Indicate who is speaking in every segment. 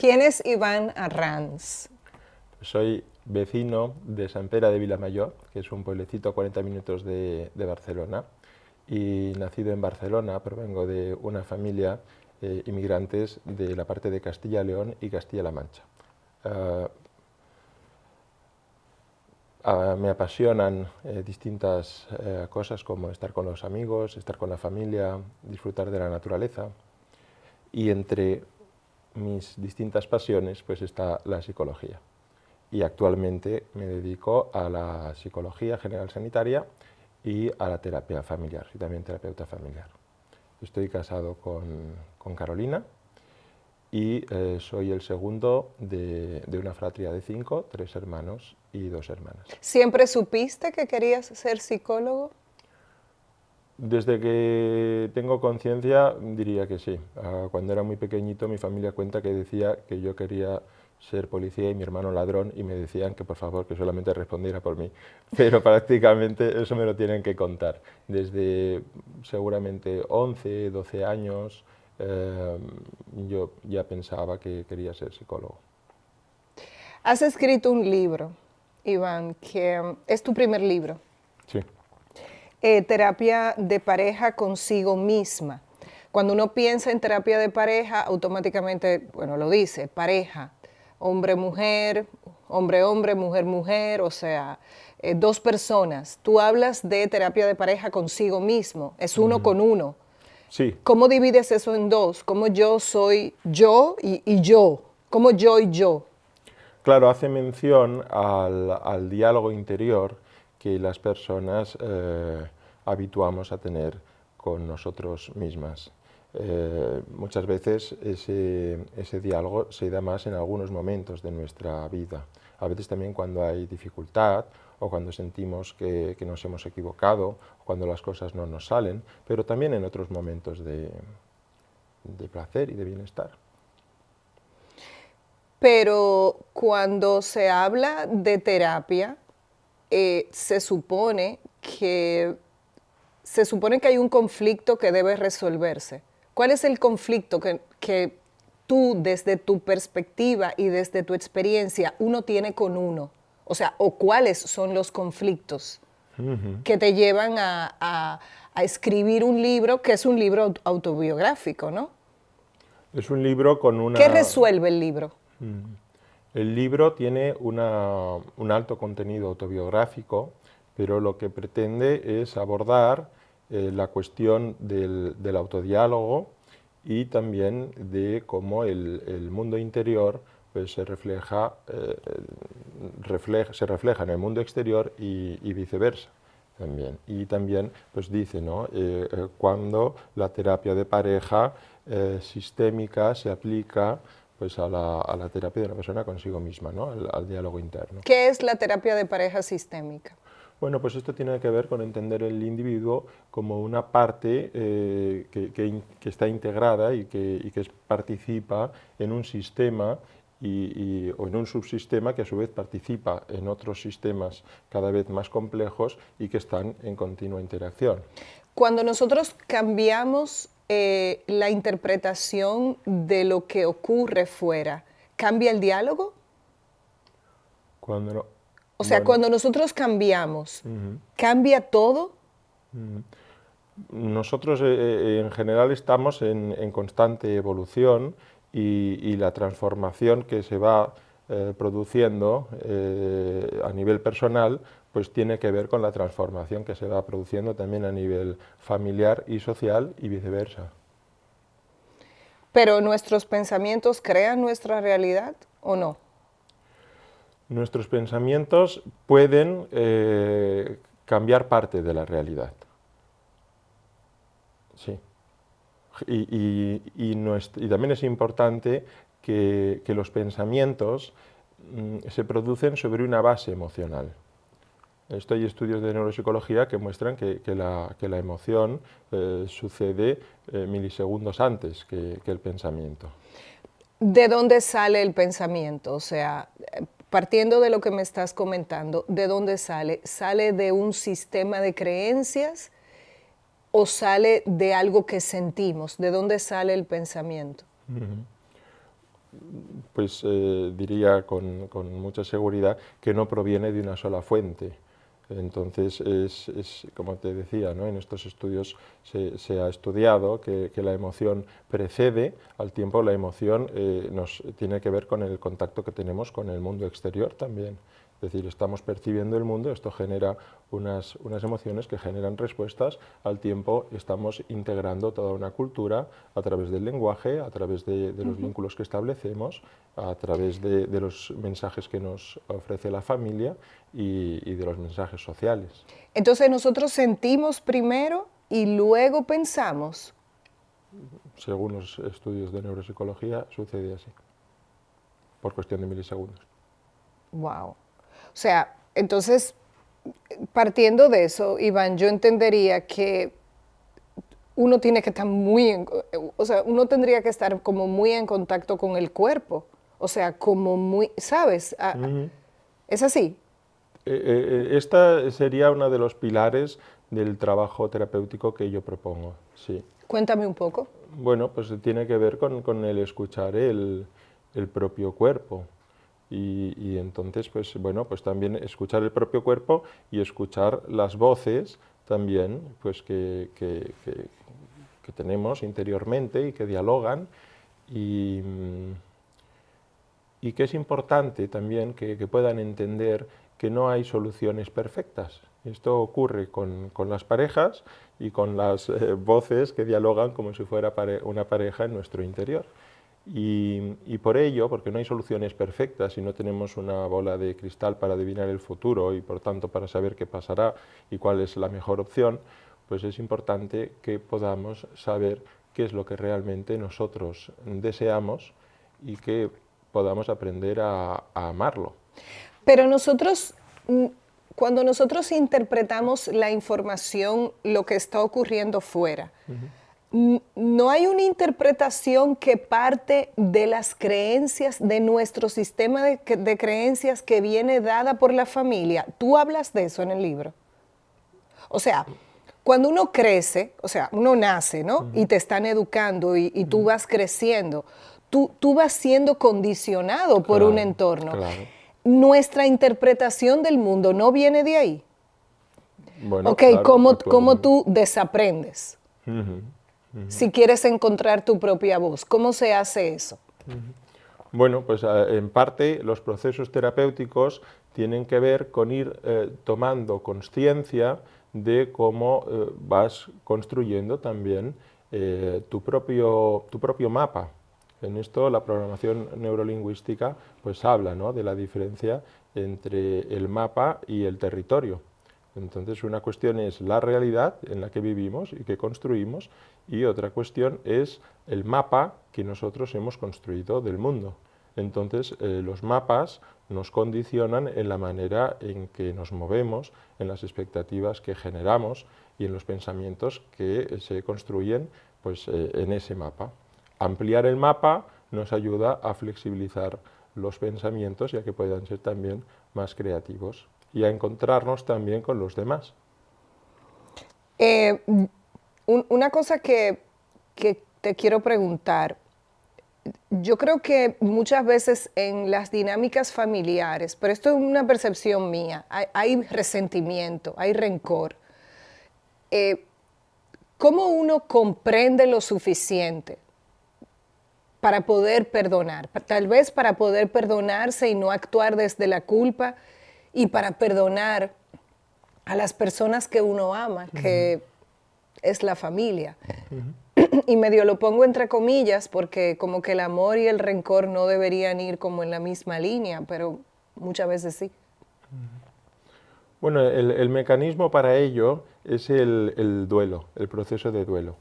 Speaker 1: ¿Quién es Iván Arranz?
Speaker 2: Soy vecino de Sant Pere de Vilamajor, que es un pueblecito a 40 minutos de Barcelona, y nacido en Barcelona, provengo de una familia inmigrantes de la parte de Castilla y León y Castilla-La Mancha. Me apasionan distintas cosas como estar con los amigos, estar con la familia, disfrutar de la naturaleza, y entre mis distintas pasiones pues está la psicología. Y actualmente me dedico a la psicología general sanitaria y a la terapia familiar, y también terapeuta familiar. Estoy casado con Carolina y soy el segundo de una fratría de 5, 3 hermanos y 2 hermanas.
Speaker 1: ¿Siempre supiste que querías ser psicólogo?
Speaker 2: Desde que tengo conciencia diría que sí. Cuando era muy pequeñito mi familia cuenta que decía que yo quería ser policía y mi hermano ladrón, y me decían que por favor que solamente respondiera por mí, pero prácticamente eso me lo tienen que contar. Desde seguramente 11, 12 años yo ya pensaba que quería ser psicólogo.
Speaker 1: Has escrito un libro, Iván, que es tu primer libro.
Speaker 2: Sí.
Speaker 1: Terapia de pareja consigo misma. Cuando uno piensa en terapia de pareja, automáticamente, bueno, lo dice, pareja, hombre-mujer, hombre-hombre, mujer-mujer, o sea, 2 personas. Tú hablas de terapia de pareja consigo mismo, es uno con uno.
Speaker 2: Sí.
Speaker 1: ¿Cómo divides eso en 2? ¿Cómo yo soy yo y yo? ¿Cómo yo y yo?
Speaker 2: Claro, hace mención al diálogo interior que las personas habituamos a tener con nosotros mismas. Muchas veces ese diálogo se da más en algunos momentos de nuestra vida. A veces también cuando hay dificultad o cuando sentimos que nos hemos equivocado, o cuando las cosas no nos salen, pero también en otros momentos de placer y de bienestar.
Speaker 1: Pero cuando se habla de terapia, se supone que hay un conflicto que debe resolverse. ¿Cuál es el conflicto que tú, desde tu perspectiva y desde tu experiencia, uno tiene con uno? O sea, ¿o cuáles son los conflictos que te llevan a escribir un libro que es un libro autobiográfico, ¿no?
Speaker 2: Es un libro con una...
Speaker 1: ¿Qué resuelve el libro?
Speaker 2: El libro tiene un alto contenido autobiográfico, pero lo que pretende es abordar la cuestión del autodiálogo y también de cómo el mundo interior pues, se refleja en el mundo exterior y viceversa. Y también pues dice, ¿no? Cuando la terapia de pareja sistémica se aplica pues a la terapia de una persona consigo misma, ¿no? al diálogo interno.
Speaker 1: ¿Qué es la terapia de pareja sistémica?
Speaker 2: Bueno, pues esto tiene que ver con entender el individuo como una parte que está integrada y que participa en un sistema o en un subsistema que a su vez participa en otros sistemas cada vez más complejos y que están en continua interacción.
Speaker 1: Cuando nosotros cambiamos la interpretación de lo que ocurre fuera, ¿cambia el diálogo?
Speaker 2: Cuando
Speaker 1: Cuando nosotros cambiamos, ¿cambia todo?
Speaker 2: Nosotros en general estamos en constante evolución y la transformación que se va produciendo a nivel personal pues tiene que ver con la transformación que se va produciendo también a nivel familiar y social y viceversa.
Speaker 1: ¿Pero nuestros pensamientos crean nuestra realidad o no?
Speaker 2: Nuestros pensamientos pueden cambiar parte de la realidad. Sí. Y también es importante que los pensamientos se producen sobre una base emocional. Hay estudios de neuropsicología que muestran que la emoción sucede milisegundos antes que el pensamiento.
Speaker 1: ¿De dónde sale el pensamiento? O sea, partiendo de lo que me estás comentando, ¿de dónde sale? ¿Sale de un sistema de creencias o sale de algo que sentimos? ¿De dónde sale el pensamiento?
Speaker 2: pues diría con mucha seguridad que no proviene de una sola fuente. Entonces, como te decía, ¿no? En estos estudios se ha estudiado que la emoción precede al tiempo, la emoción nos tiene que ver con el contacto que tenemos con el mundo exterior también. Es decir, estamos percibiendo el mundo, esto genera unas emociones que generan respuestas, al tiempo estamos integrando toda una cultura a través del lenguaje, a través de los vínculos que establecemos, a través de los mensajes que nos ofrece la familia y de los mensajes sociales.
Speaker 1: Entonces nosotros sentimos primero y luego pensamos.
Speaker 2: Según los estudios de neuropsicología, sucede así, por cuestión de milisegundos.
Speaker 1: Wow. O sea, entonces, partiendo de eso, Iván, yo entendería que uno tiene que estar o sea, uno tendría que estar como muy en contacto con el cuerpo. O sea, como muy, ¿sabes? ¿Es así?
Speaker 2: Esta sería uno de los pilares del trabajo terapéutico que yo propongo, sí.
Speaker 1: Cuéntame un poco.
Speaker 2: Bueno, pues tiene que ver con el escuchar el propio cuerpo. Y entonces, pues bueno, pues también escuchar el propio cuerpo y escuchar las voces también, pues que tenemos interiormente y que dialogan, y que es importante también que puedan entender que no hay soluciones perfectas. Esto ocurre con las parejas y con las voces que dialogan como si fuera una pareja en nuestro interior. Y por ello, porque no hay soluciones perfectas y no tenemos una bola de cristal para adivinar el futuro y por tanto para saber qué pasará y cuál es la mejor opción, pues es importante que podamos saber qué es lo que realmente nosotros deseamos y que podamos aprender a amarlo.
Speaker 1: Pero nosotros, cuando nosotros interpretamos la información, lo que está ocurriendo fuera, no hay una interpretación que parte de las creencias, de nuestro sistema de creencias que viene dada por la familia. Tú hablas de eso en el libro. O sea, cuando uno crece, o sea, uno nace, ¿no? Y te están educando y tú vas creciendo. Tú vas siendo condicionado por un entorno.
Speaker 2: Claro.
Speaker 1: Nuestra interpretación del mundo no viene de ahí.
Speaker 2: Bueno,
Speaker 1: Ok,
Speaker 2: claro,
Speaker 1: ¿cómo tú desaprendes? Si quieres encontrar tu propia voz, ¿cómo se hace eso?
Speaker 2: Bueno, pues en parte los procesos terapéuticos tienen que ver con ir tomando conciencia de cómo vas construyendo también tu propio mapa. En esto la programación neurolingüística pues habla, ¿no?, de la diferencia entre el mapa y el territorio. Entonces, una cuestión es la realidad en la que vivimos y que construimos, y otra cuestión es el mapa que nosotros hemos construido del mundo. Entonces, los mapas nos condicionan en la manera en que nos movemos, en las expectativas que generamos y en los pensamientos que se construyen pues, en ese mapa. Ampliar el mapa nos ayuda a flexibilizar los pensamientos y a que puedan ser también más creativos y a encontrarnos también con los demás.
Speaker 1: Una cosa que te quiero preguntar, yo creo que muchas veces en las dinámicas familiares, pero esto es una percepción mía, hay resentimiento, hay rencor. ¿Cómo uno comprende lo suficiente para poder perdonar? Tal vez para poder perdonarse y no actuar desde la culpa, y para perdonar a las personas que uno ama, que es la familia. Y medio lo pongo entre comillas porque como que el amor y el rencor no deberían ir como en la misma línea, pero muchas veces sí.
Speaker 2: Bueno, el mecanismo para ello es el duelo, el proceso de duelo.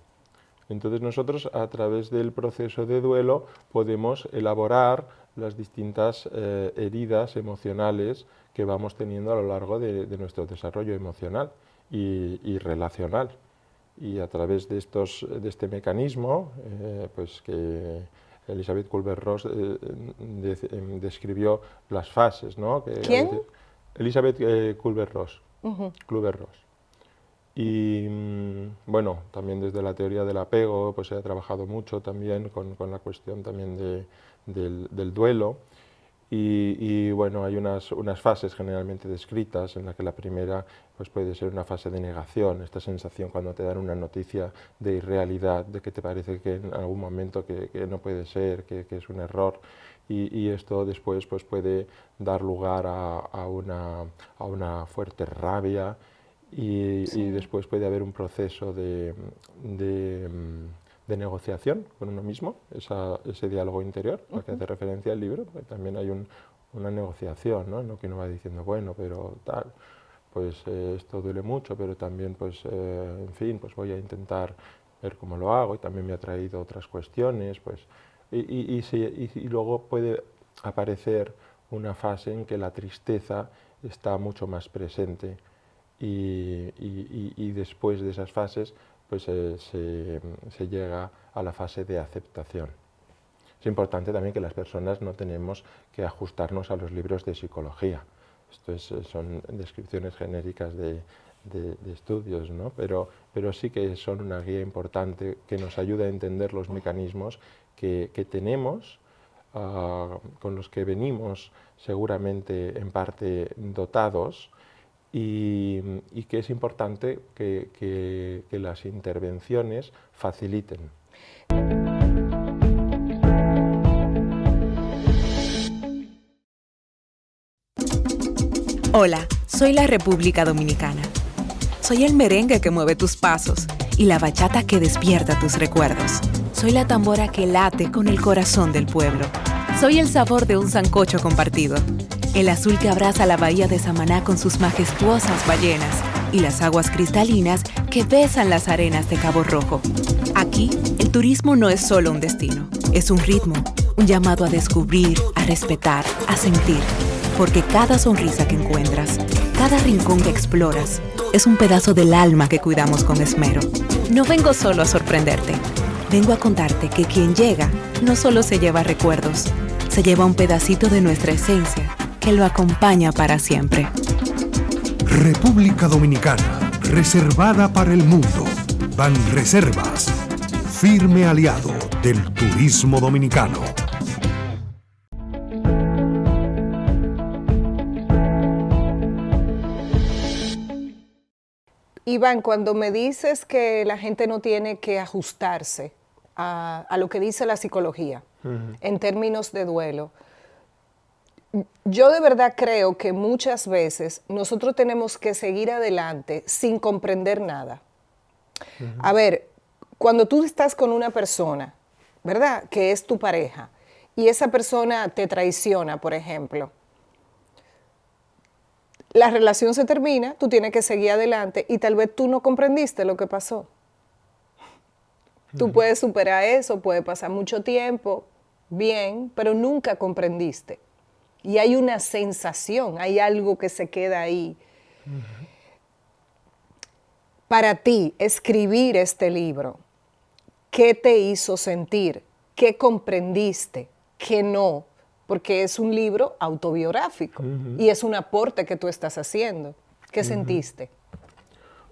Speaker 2: Entonces nosotros a través del proceso de duelo podemos elaborar las distintas heridas emocionales que vamos teniendo a lo largo de nuestro desarrollo emocional y relacional. Y a través de este mecanismo, pues que Elizabeth Kubler-Ross describió las fases, ¿no?
Speaker 1: ¿Quién?
Speaker 2: Elizabeth Kubler-Ross. Kubler-Ross. Y bueno, también desde la teoría del apego, pues se ha trabajado mucho también con la cuestión también del duelo. Y bueno, hay unas fases generalmente descritas, en la que la primera pues puede ser una fase de negación, esta sensación cuando te dan una noticia de irrealidad, de que te parece que en algún momento que no puede ser, que es un error. Y esto después pues puede dar lugar a una fuerte rabia, y
Speaker 1: Sí.
Speaker 2: después puede haber un proceso de negociación con uno mismo, ese diálogo interior al que hace referencia el libro, porque también hay una negociación, ¿no? En lo que uno va diciendo, bueno, pero tal, pues esto duele mucho, pero también, pues, en fin, pues voy a intentar ver cómo lo hago, y también me ha traído otras cuestiones, pues, y luego puede aparecer una fase en que la tristeza está mucho más presente, y después de esas fases pues se llega a la fase de aceptación. Es importante también que las personas no tenemos que ajustarnos a los libros de psicología. Son descripciones genéricas de estudios, ¿no? Pero sí que son una guía importante que nos ayuda a entender los mecanismos que tenemos, con los que venimos seguramente en parte dotados, y que es importante que las intervenciones faciliten.
Speaker 3: Hola, soy la República Dominicana. Soy el merengue que mueve tus pasos y la bachata que despierta tus recuerdos. Soy la tambora que late con el corazón del pueblo. Soy el sabor de un sancocho compartido, el azul que abraza la bahía de Samaná con sus majestuosas ballenas y las aguas cristalinas que besan las arenas de Cabo Rojo. Aquí, el turismo no es solo un destino, es un ritmo, un llamado a descubrir, a respetar, a sentir. Porque cada sonrisa que encuentras, cada rincón que exploras, es un pedazo del alma que cuidamos con esmero. No vengo solo a sorprenderte, vengo a contarte que quien llega no solo se lleva recuerdos, se lleva un pedacito de nuestra esencia que lo acompaña para siempre.
Speaker 4: República Dominicana, reservada para el mundo. Banreservas, firme aliado del turismo dominicano.
Speaker 1: Iván, cuando me dices que la gente no tiene que ajustarse a lo que dice la psicología en términos de duelo, yo de verdad creo que muchas veces nosotros tenemos que seguir adelante sin comprender nada. A ver, cuando tú estás con una persona, ¿verdad? Que es tu pareja, y esa persona te traiciona, por ejemplo, la relación se termina, tú tienes que seguir adelante y tal vez tú no comprendiste lo que pasó. Tú puedes superar eso, puede pasar mucho tiempo, bien, pero nunca comprendiste. Y hay una sensación, hay algo que se queda ahí. Para ti, escribir este libro, ¿qué te hizo sentir? ¿Qué comprendiste? ¿Qué no? Porque es un libro autobiográfico y es un aporte que tú estás haciendo. ¿Qué sentiste?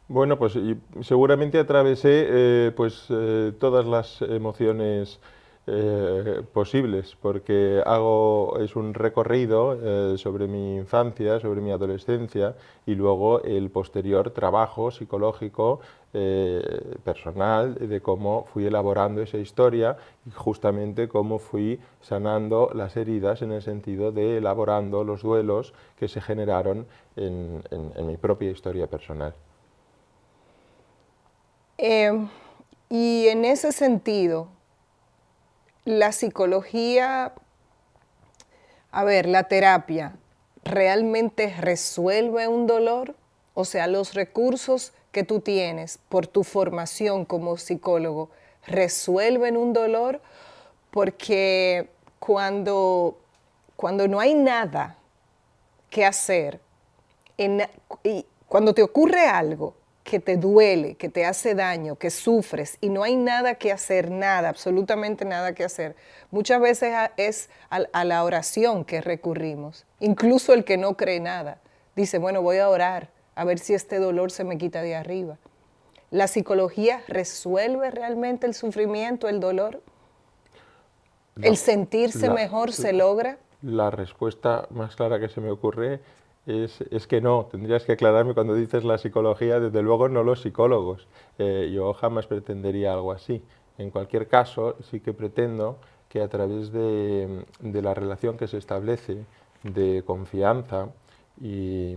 Speaker 2: Bueno, pues seguramente atravesé todas las emociones posibles, porque es un recorrido sobre mi infancia, sobre mi adolescencia, y luego el posterior trabajo psicológico personal, de cómo fui elaborando esa historia y justamente cómo fui sanando las heridas, en el sentido de elaborando los duelos que se generaron en mi propia historia personal.
Speaker 1: Y en ese sentido, la psicología, a ver, la terapia, ¿realmente resuelve un dolor? O sea, los recursos que tú tienes por tu formación como psicólogo, ¿resuelven un dolor? Porque cuando no hay nada que hacer, y cuando te ocurre algo que te duele, que te hace daño, que sufres y no hay nada que hacer, nada, absolutamente nada que hacer, muchas veces es a la oración que recurrimos. Incluso el que no cree nada dice, bueno, voy a orar a ver si este dolor se me quita de arriba. ¿La psicología resuelve realmente el sufrimiento, el dolor? ¿El sentirse mejor se logra?
Speaker 2: La respuesta más clara que se me ocurre es que no. Tendrías que aclararme cuando dices la psicología, desde luego no los psicólogos. Yo jamás pretendería algo así. En cualquier caso, sí que pretendo que a través de la relación que se establece de confianza y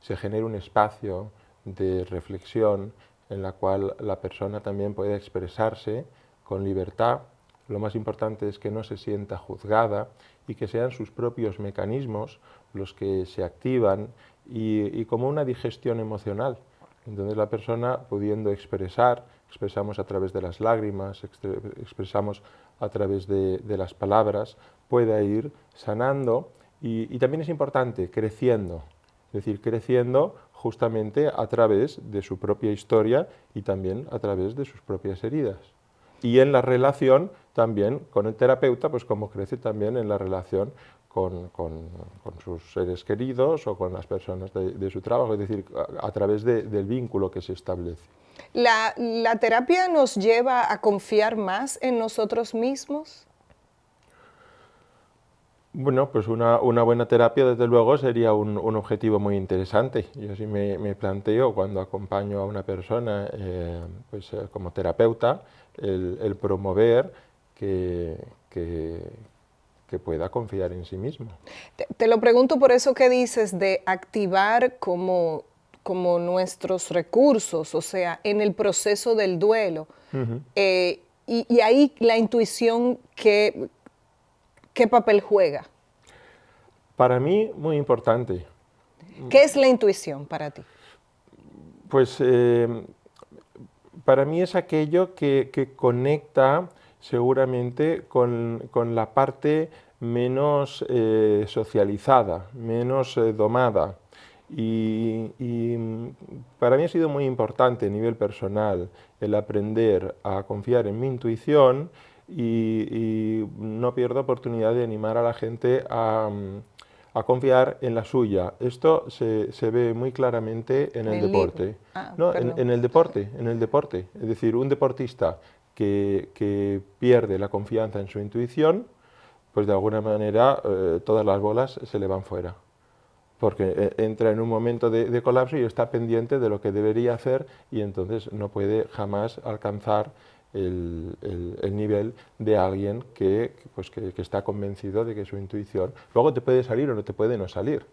Speaker 2: se genere un espacio de reflexión en la cual la persona también puede expresarse con libertad. Lo más importante es que no se sienta juzgada y que sean sus propios mecanismos los que se activan y como una digestión emocional. Entonces la persona pudiendo expresamos a través de las lágrimas, expresamos a través de las palabras, pueda ir sanando y también es importante creciendo, es decir, creciendo justamente a través de su propia historia y también a través de sus propias heridas. Y en la relación también con el terapeuta, pues como crece también en la relación con sus seres queridos o con las personas de su trabajo, es decir, a través del vínculo que se establece.
Speaker 1: ¿La terapia nos lleva a confiar más en nosotros mismos?
Speaker 2: Bueno, pues una buena terapia, desde luego, sería un objetivo muy interesante. Yo sí me planteo, cuando acompaño a una persona como terapeuta, el promover que pueda confiar en sí mismo.
Speaker 1: Te lo pregunto por eso que dices de activar como nuestros recursos, o sea, en el proceso del duelo. Y ahí la intuición, ¿qué papel juega?
Speaker 2: Para mí, muy importante.
Speaker 1: ¿Qué es la intuición para ti?
Speaker 2: Pues para mí es aquello que conecta seguramente con la parte menos socializada, menos domada. Y para mí ha sido muy importante a nivel personal el aprender a confiar en mi intuición y no pierdo oportunidad de animar a la gente a confiar en la suya. Esto se ve muy claramente en el deporte. No, en el deporte. Es decir, un deportista que pierde la confianza en su intuición, pues de alguna manera todas las bolas se le van fuera. Porque entra en un momento de colapso y está pendiente de lo que debería hacer y entonces no puede jamás alcanzar el nivel de alguien que está convencido de que su intuición, luego te puede salir o no te puede no salir,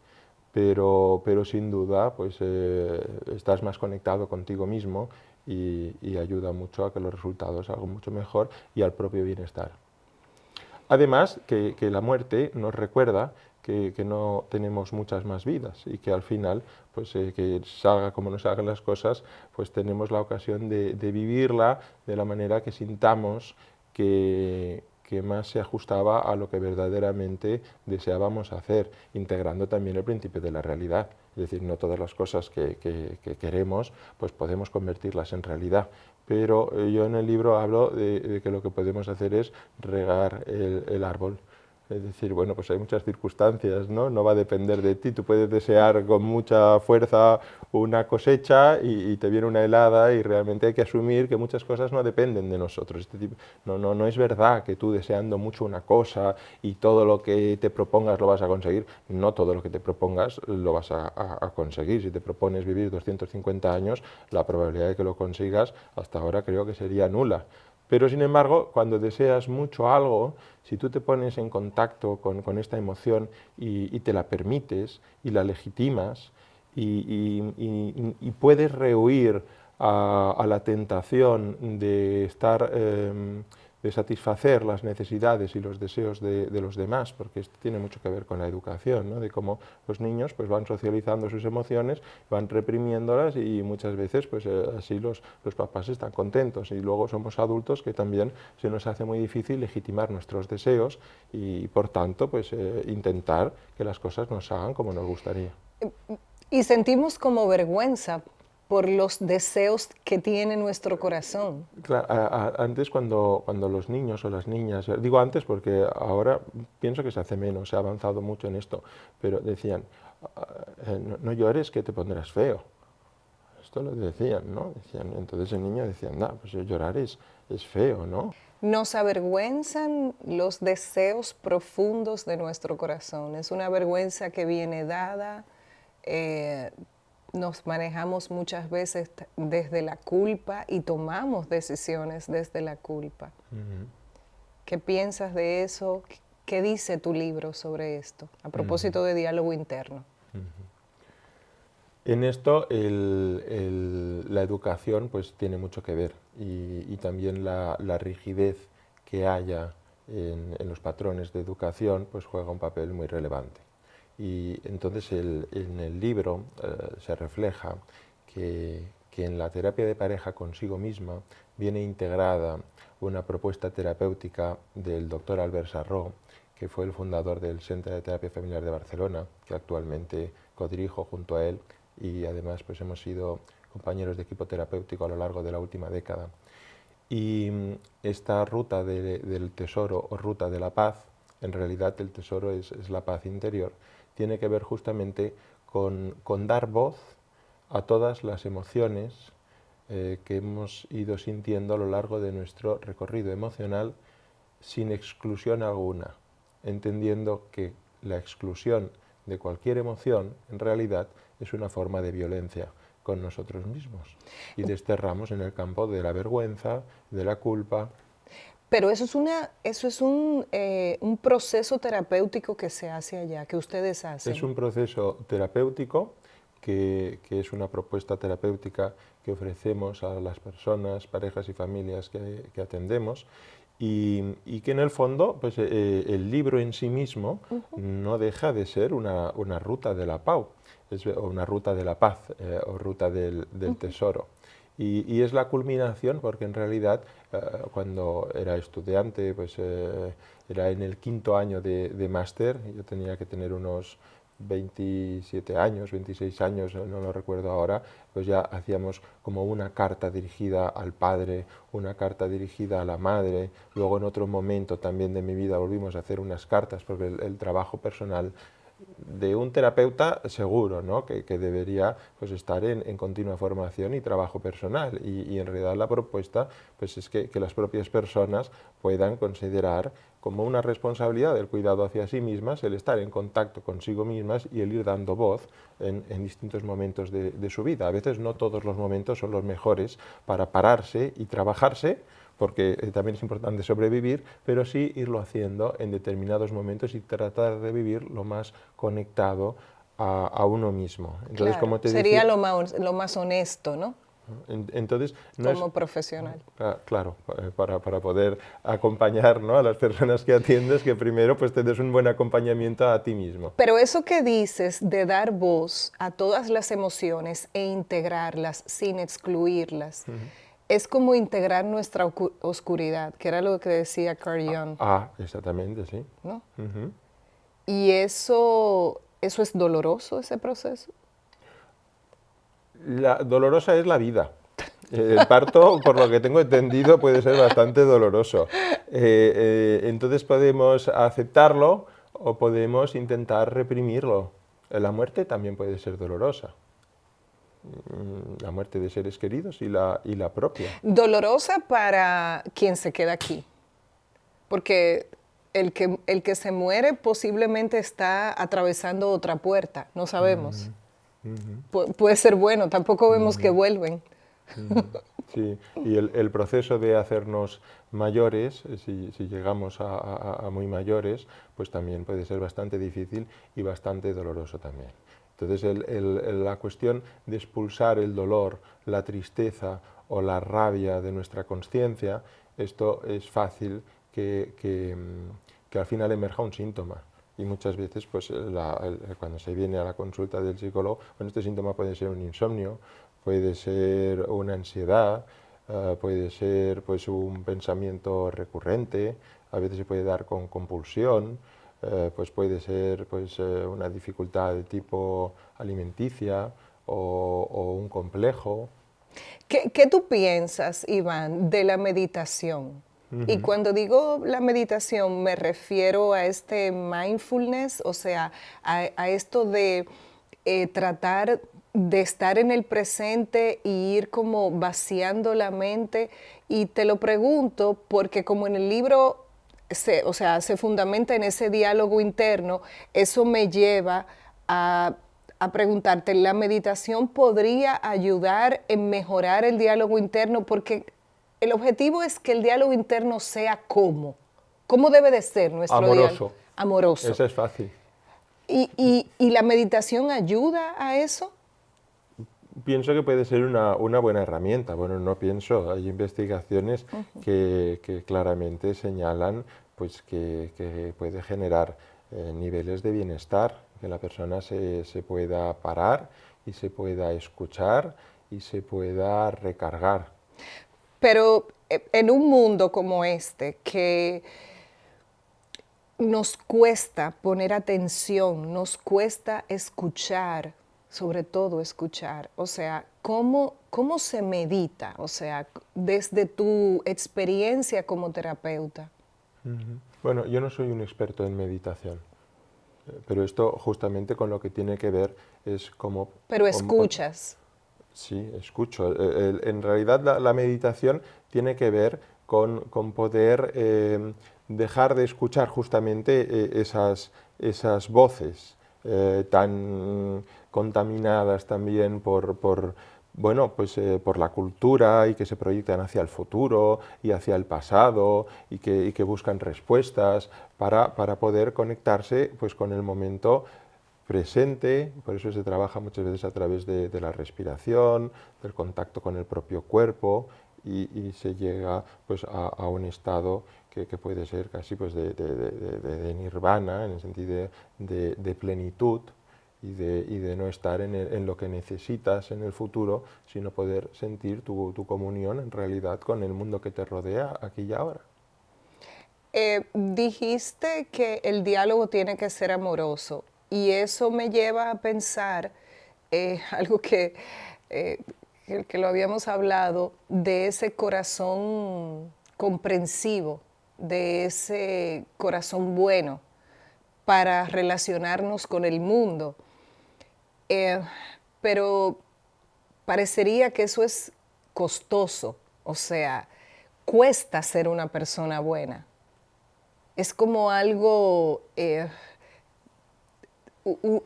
Speaker 2: pero sin duda pues, estás más conectado contigo mismo y ayuda mucho a que los resultados salgan mucho mejor y al propio bienestar. Además, que la muerte nos recuerda que no tenemos muchas más vidas y que al final, pues que salga como nos salgan las cosas, pues tenemos la ocasión de vivirla de la manera que sintamos que más se ajustaba a lo que verdaderamente deseábamos hacer, integrando también el principio de la realidad. Es decir, no todas las cosas que queremos, pues podemos convertirlas en realidad. Pero yo en el libro hablo de que lo que podemos hacer es regar el árbol. Es decir, bueno, pues hay muchas circunstancias, ¿no? No va a depender de ti. Tú puedes desear con mucha fuerza una cosecha y te viene una helada y realmente hay que asumir que muchas cosas no dependen de nosotros. No es verdad que tú deseando mucho una cosa y todo lo que te propongas lo vas a conseguir. No todo lo que te propongas lo vas a conseguir. Si te propones vivir 250 años, la probabilidad de que lo consigas hasta ahora creo que sería nula. Pero, sin embargo, cuando deseas mucho algo, si tú te pones en contacto con esta emoción y te la permites y la legitimas y puedes rehuir a la tentación de estar de satisfacer las necesidades y los deseos de los demás, porque esto tiene mucho que ver con la educación, ¿no? De cómo los niños pues, van socializando sus emociones, van reprimiéndolas y muchas veces pues, así los papás están contentos y luego somos adultos que también se nos hace muy difícil legitimar nuestros deseos y por tanto pues, intentar que las cosas nos hagan como nos gustaría.
Speaker 1: Y sentimos como vergüenza por los deseos que tiene nuestro corazón.
Speaker 2: Claro, antes cuando los niños o las niñas, digo antes porque ahora pienso que se hace menos, se ha avanzado mucho en esto, pero decían, no llores que te pondrás feo. esto lo decían, ¿no? Decían, entonces el niño decía, anda, pues llorar es feo, ¿no?
Speaker 1: Nos avergüenzan los deseos profundos de nuestro corazón. Es una vergüenza que viene dada. Nos manejamos muchas veces desde la culpa y tomamos decisiones desde la culpa. ¿Qué piensas de eso? ¿Qué dice tu libro sobre esto? A propósito de diálogo interno.
Speaker 2: En esto la educación pues tiene mucho que ver y también la rigidez que haya en los patrones de educación pues juega un papel muy relevante. Y entonces en el libro se refleja que en la terapia de pareja consigo misma viene integrada una propuesta terapéutica del doctor Albert Sarró, que fue el fundador del Centro de Terapia Familiar de Barcelona, que actualmente codirijo junto a él, y además pues hemos sido compañeros de equipo terapéutico a lo largo de la última década. Y esta ruta del tesoro o ruta de la paz, en realidad el tesoro es la paz interior, tiene que ver justamente con dar voz a todas las emociones que hemos ido sintiendo a lo largo de nuestro recorrido emocional sin exclusión alguna, entendiendo que la exclusión de cualquier emoción en realidad es una forma de violencia con nosotros mismos y desterramos en el campo de la vergüenza, de la culpa.
Speaker 1: Pero eso es un proceso terapéutico que se hace allá, que ustedes hacen.
Speaker 2: Es un proceso terapéutico que es una propuesta terapéutica que ofrecemos a las personas, parejas y familias que atendemos y que en el fondo pues, el libro en sí mismo no deja de ser una ruta de la paz, o una ruta de la paz o ruta del tesoro. Y es la culminación porque en realidad cuando era estudiante, pues era en el 5.º año de máster, yo tenía que tener unos 27 años, 26 años, no lo recuerdo ahora, pues ya hacíamos como una carta dirigida al padre, una carta dirigida a la madre, luego en otro momento también de mi vida volvimos a hacer unas cartas porque el trabajo personal de un terapeuta seguro, ¿no? que debería pues, estar en continua formación y trabajo personal y en realidad la propuesta pues, es que las propias personas puedan considerar como una responsabilidad del cuidado hacia sí mismas el estar en contacto consigo mismas y el ir dando voz en distintos momentos de su vida. A veces no todos los momentos son los mejores para pararse y trabajarse, porque también es importante sobrevivir, pero sí irlo haciendo en determinados momentos y tratar de vivir lo más conectado a uno mismo. Entonces,
Speaker 1: claro,
Speaker 2: como te
Speaker 1: sería
Speaker 2: decía,
Speaker 1: lo más honesto, ¿no?
Speaker 2: Entonces, no
Speaker 1: como profesional.
Speaker 2: Claro, para poder acompañar, ¿no? a las personas que atiendes, que primero pues te des un buen acompañamiento a ti mismo.
Speaker 1: Pero eso que dices de dar voz a todas las emociones e integrarlas sin excluirlas, es como integrar nuestra oscuridad, que era lo que decía Carl Jung.
Speaker 2: Exactamente, sí.
Speaker 1: ¿No? Y eso es doloroso, ese proceso.
Speaker 2: Dolorosa es la vida. El parto, por lo que tengo entendido, puede ser bastante doloroso. Entonces podemos aceptarlo o podemos intentar reprimirlo. La muerte también puede ser dolorosa. La muerte de seres queridos y la propia.
Speaker 1: Dolorosa para quien se queda aquí, porque el que se muere posiblemente está atravesando otra puerta, no sabemos. Puede ser bueno, tampoco vemos que vuelven.
Speaker 2: Sí, y el proceso de hacernos mayores, si llegamos a muy mayores, pues también puede ser bastante difícil y bastante doloroso también. Entonces la cuestión de expulsar el dolor, la tristeza o la rabia de nuestra consciencia, esto es fácil que al final emerja un síntoma. Y muchas veces pues, cuando se viene a la consulta del psicólogo, bueno, este síntoma puede ser un insomnio, puede ser una ansiedad, puede ser pues, un pensamiento recurrente, a veces se puede dar con compulsión, pues puede ser pues, una dificultad de tipo alimenticia o un complejo.
Speaker 1: ¿Qué tú piensas, Iván, de la meditación? Y cuando digo la meditación me refiero a este mindfulness, o sea, a esto de tratar de estar en el presente y ir como vaciando la mente. Y te lo pregunto porque como en el libro se fundamenta en ese diálogo interno, eso me lleva a preguntarte, ¿la meditación podría ayudar en mejorar el diálogo interno? Porque el objetivo es que el diálogo interno sea ¿cómo? ¿Cómo debe de ser nuestro diálogo? Amoroso.
Speaker 2: Eso es fácil.
Speaker 1: ¿Y la meditación ayuda a eso?
Speaker 2: Pienso que puede ser una buena herramienta. Bueno, no pienso, hay investigaciones que claramente señalan pues, que puede generar niveles de bienestar, que la persona se pueda parar y se pueda escuchar y se pueda recargar.
Speaker 1: Pero en un mundo como este, que nos cuesta poner atención, nos cuesta escuchar, sobre todo escuchar, o sea, ¿cómo se medita? O sea, desde tu experiencia como terapeuta.
Speaker 2: Bueno, yo no soy un experto en meditación, pero esto justamente con lo que tiene que ver es como...
Speaker 1: Pero escuchas.
Speaker 2: Sí, escucho. En realidad la meditación tiene que ver con poder dejar de escuchar justamente esas voces tan contaminadas también por la cultura y que se proyectan hacia el futuro y hacia el pasado y que buscan respuestas para poder conectarse pues, con el momento presente. Por eso se trabaja muchas veces a través de la respiración, del contacto con el propio cuerpo y se llega pues, a un estado que puede ser casi pues, de nirvana, en el sentido de plenitud y de no estar en lo que necesitas en el futuro, sino poder sentir tu comunión en realidad con el mundo que te rodea aquí y ahora.
Speaker 1: Dijiste que el diálogo tiene que ser amoroso y eso me lleva a pensar algo que lo habíamos hablado, de ese corazón comprensivo, de ese corazón bueno para relacionarnos con el mundo. Pero parecería que eso es costoso, o sea, cuesta ser una persona buena. Es como algo,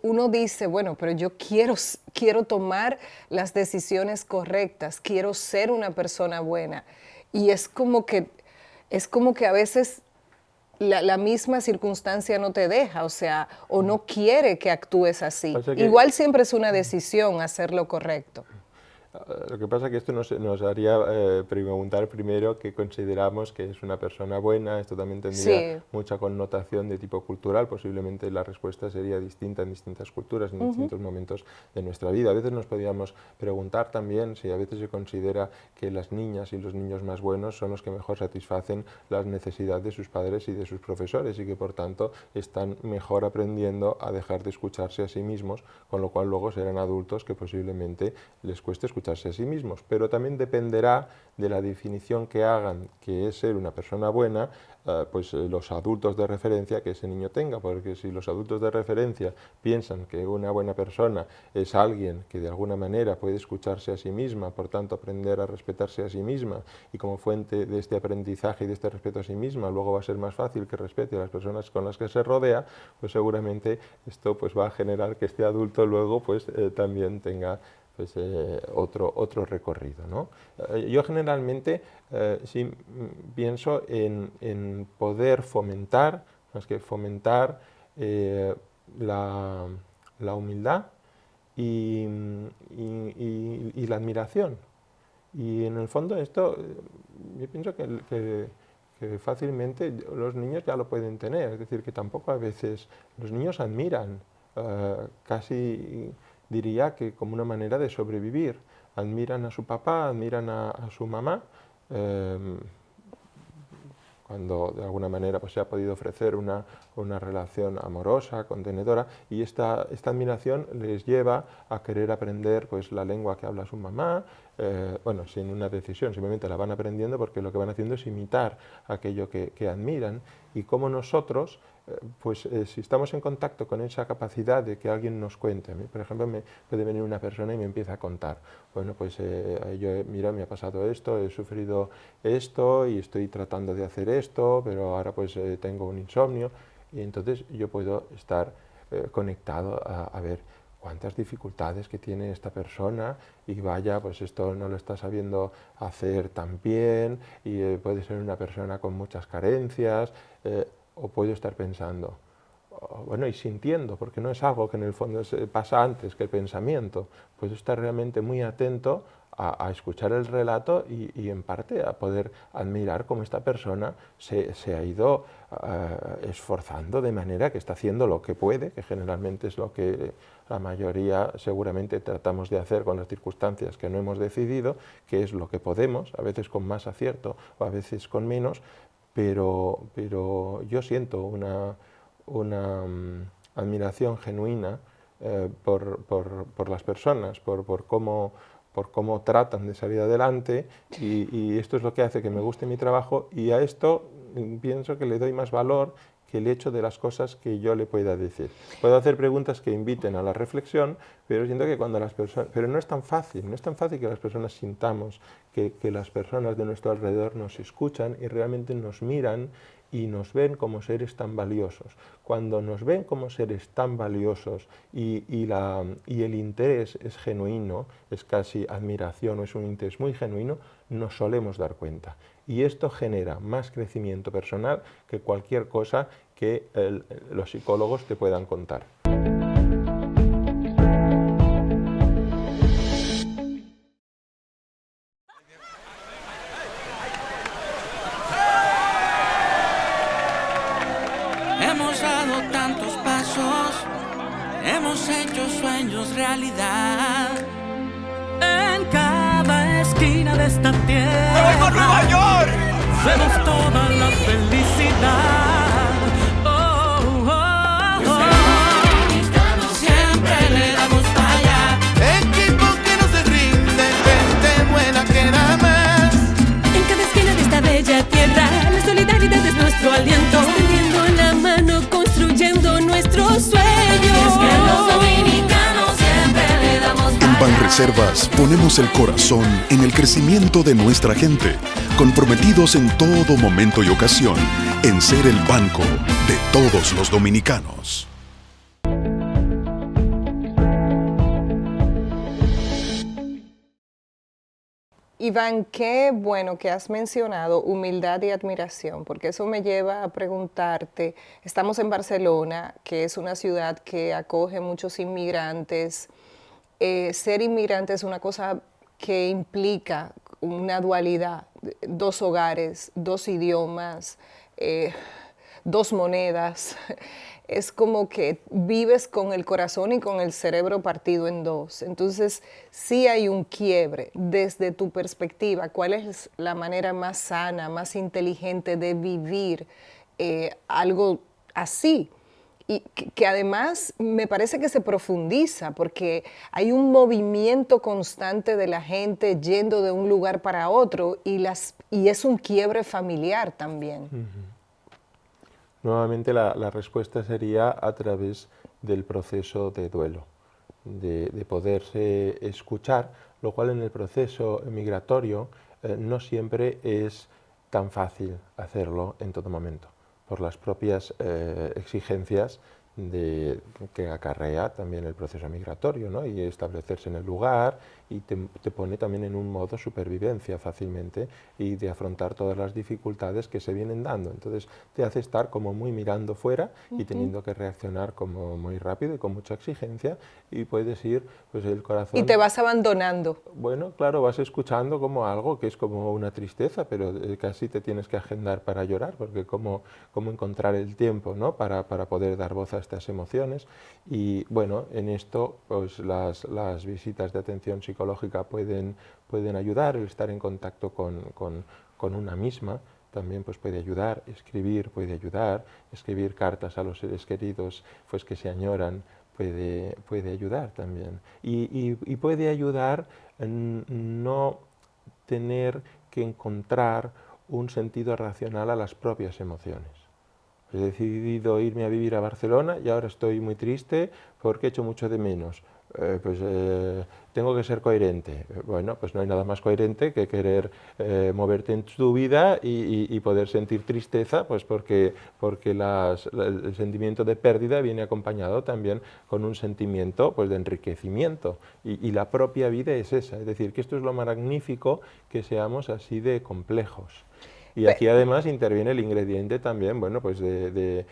Speaker 1: uno dice, bueno, pero yo quiero tomar las decisiones correctas, quiero ser una persona buena. Y es como que a veces la misma circunstancia no te deja, o sea, o no quiere que actúes así. Igual siempre es una decisión hacer lo correcto.
Speaker 2: Lo que pasa es que esto nos haría preguntar primero qué consideramos que es una persona buena. Esto también tendría mucha connotación de tipo cultural. Posiblemente la respuesta sería distinta en distintas culturas, en distintos momentos de nuestra vida. A veces nos podríamos preguntar también si a veces se considera que las niñas y los niños más buenos son los que mejor satisfacen las necesidades de sus padres y de sus profesores y que por tanto están mejor aprendiendo a dejar de escucharse a sí mismos, con lo cual luego serán adultos que posiblemente les cueste escucharse a sí mismos, pero también dependerá de la definición que hagan que es ser una persona buena, pues los adultos de referencia que ese niño tenga, porque si los adultos de referencia piensan que una buena persona es alguien que de alguna manera puede escucharse a sí misma, por tanto aprender a respetarse a sí misma y como fuente de este aprendizaje y de este respeto a sí misma luego va a ser más fácil que respete a las personas con las que se rodea, pues seguramente esto pues va a generar que este adulto luego pues también tenga pues, otro recorrido, ¿no? Yo generalmente sí pienso en poder fomentar, más que fomentar, la humildad y la admiración. Y en el fondo esto, yo pienso que fácilmente los niños ya lo pueden tener, es decir, que tampoco a veces los niños admiran casi diría que como una manera de sobrevivir. Admiran a su papá, admiran a su mamá, cuando de alguna manera pues, se ha podido ofrecer una relación amorosa, contenedora, y esta admiración les lleva a querer aprender pues, la lengua que habla su mamá, bueno, sin una decisión, simplemente la van aprendiendo porque lo que van haciendo es imitar aquello que admiran, y cómo nosotros si estamos en contacto con esa capacidad de que alguien nos cuente, a mí, por ejemplo, puede venir una persona y me empieza a contar, bueno, pues mira, me ha pasado esto, he sufrido esto y estoy tratando de hacer esto, pero ahora pues tengo un insomnio, y entonces yo puedo estar conectado a ver cuántas dificultades que tiene esta persona y vaya, pues esto no lo está sabiendo hacer tan bien y puede ser una persona con muchas carencias, o puedo estar pensando, bueno, y sintiendo, porque no es algo que en el fondo pasa antes que el pensamiento, puedo estar realmente muy atento a escuchar el relato y en parte a poder admirar cómo esta persona se ha ido esforzando de manera que está haciendo lo que puede, que generalmente es lo que la mayoría seguramente tratamos de hacer con las circunstancias que no hemos decidido, que es lo que podemos, a veces con más acierto o a veces con menos, pero yo siento una admiración genuina por las personas, por cómo tratan de salir adelante y esto es lo que hace que me guste mi trabajo y a esto pienso que le doy más valor que el hecho de las cosas que yo le pueda decir. Puedo hacer preguntas que inviten a la reflexión, pero siento que cuando las personas... Pero no es tan fácil que las personas sintamos que las personas de nuestro alrededor nos escuchan y realmente nos miran y nos ven como seres tan valiosos. Cuando nos ven como seres tan valiosos y el interés es genuino, es casi admiración o es un interés muy genuino, nos solemos dar cuenta. Y esto genera más crecimiento personal que cualquier cosa que los psicólogos te puedan contar.
Speaker 5: Hemos dado tantos pasos, hemos hecho sueños realidad. En cada esquina de esta tierra,
Speaker 6: ¡me voy por Nueva York!
Speaker 5: Vemos toda la felicidad. Oh, oh, oh. Siempre le damos para allá.
Speaker 6: Equipo que no se rinde, gente buena que nada más.
Speaker 7: En cada esquina de esta bella tierra, la solidaridad es nuestro aliento. Extendiendo la mano, construyendo nuestros sueños.
Speaker 5: Es que los dominicanos siempre le damos para allá.
Speaker 4: En Banreservas ponemos el corazón en el crecimiento de nuestra gente, comprometidos en todo momento y ocasión en ser el banco de todos los dominicanos.
Speaker 1: Iván, qué bueno que has mencionado humildad y admiración, porque eso me lleva a preguntarte, estamos en Barcelona, que es una ciudad que acoge muchos inmigrantes. Ser inmigrante es una cosa que implica una dualidad, dos hogares, dos idiomas, dos monedas. Es como que vives con el corazón y con el cerebro partido en dos. Entonces, sí hay un quiebre. Desde tu perspectiva, ¿cuál es la manera más sana, más inteligente de vivir algo así? Y que además me parece que se profundiza porque hay un movimiento constante de la gente yendo de un lugar para otro y es un quiebre familiar también.
Speaker 2: Nuevamente la respuesta sería a través del proceso de duelo, de poderse escuchar, lo cual en el proceso migratorio no siempre es tan fácil hacerlo en todo momento, por las propias exigencias que acarrea también el proceso migratorio, ¿no? Y establecerse en el lugar y te pone también en un modo supervivencia fácilmente y de afrontar todas las dificultades que se vienen dando. Entonces te hace estar como muy mirando fuera y teniendo que reaccionar como muy rápido y con mucha exigencia y puedes ir, pues el corazón...
Speaker 1: Y te vas abandonando.
Speaker 2: Bueno, claro, vas escuchando como algo que es como una tristeza, pero casi te tienes que agendar para llorar, porque cómo encontrar el tiempo, ¿no? para poder dar voz a estas emociones. Y bueno, en esto pues las visitas de atención psicológica pueden ayudar, el estar en contacto con una misma también pues puede ayudar, escribir puede ayudar, escribir cartas a los seres queridos pues que se añoran puede ayudar también. Y puede ayudar en no tener que encontrar un sentido racional a las propias emociones. he decidido irme a vivir a Barcelona y ahora estoy muy triste porque echo mucho de menos. Tengo que ser coherente. Bueno, pues no hay nada más coherente que querer moverte en tu vida y poder sentir tristeza, pues porque el sentimiento de pérdida viene acompañado también con un sentimiento, pues, de enriquecimiento. Y la propia vida es esa. Es decir, que esto es lo magnífico, que seamos así de complejos. Y aquí además interviene el ingrediente también, bueno, pues de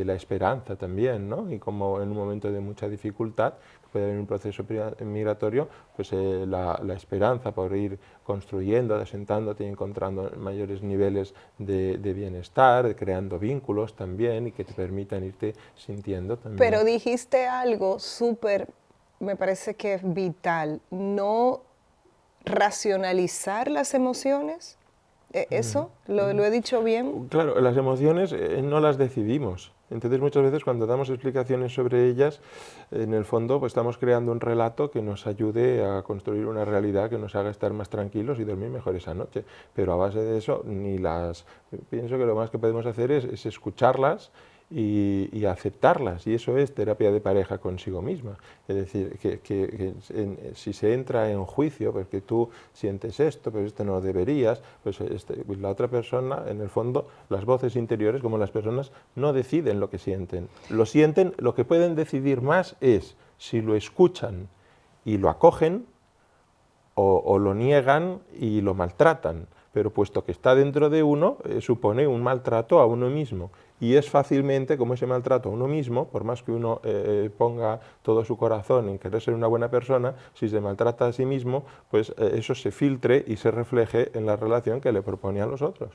Speaker 2: la esperanza también, ¿no? Y como en un momento de mucha dificultad, puede haber un proceso migratorio, pues la esperanza por ir construyendo, asentándote y encontrando mayores niveles de bienestar, creando vínculos también y que te permitan irte sintiendo también.
Speaker 1: Pero dijiste algo súper, me parece que es vital, no racionalizar las emociones. ¿Eso? ¿Lo he dicho bien?
Speaker 2: Claro, las emociones no las decidimos. Entonces muchas veces cuando damos explicaciones sobre ellas, en el fondo pues estamos creando un relato que nos ayude a construir una realidad que nos haga estar más tranquilos y dormir mejor esa noche. Pero a base de eso, pienso que lo más que podemos hacer es escucharlas y aceptarlas, y eso es terapia de pareja consigo misma. Es decir, si se entra en juicio, porque tú sientes esto, pero esto no deberías, pues la otra persona, en el fondo, las voces interiores, como las personas, no deciden lo que sienten. Lo sienten, lo que pueden decidir más es si lo escuchan y lo acogen, o lo niegan y lo maltratan. Pero puesto que está dentro de uno, supone un maltrato a uno mismo. Y es fácilmente como ese maltrato a uno mismo, por más que uno ponga todo su corazón en querer ser una buena persona, si se maltrata a sí mismo, pues eso se filtre y se refleje en la relación que le propone a los otros.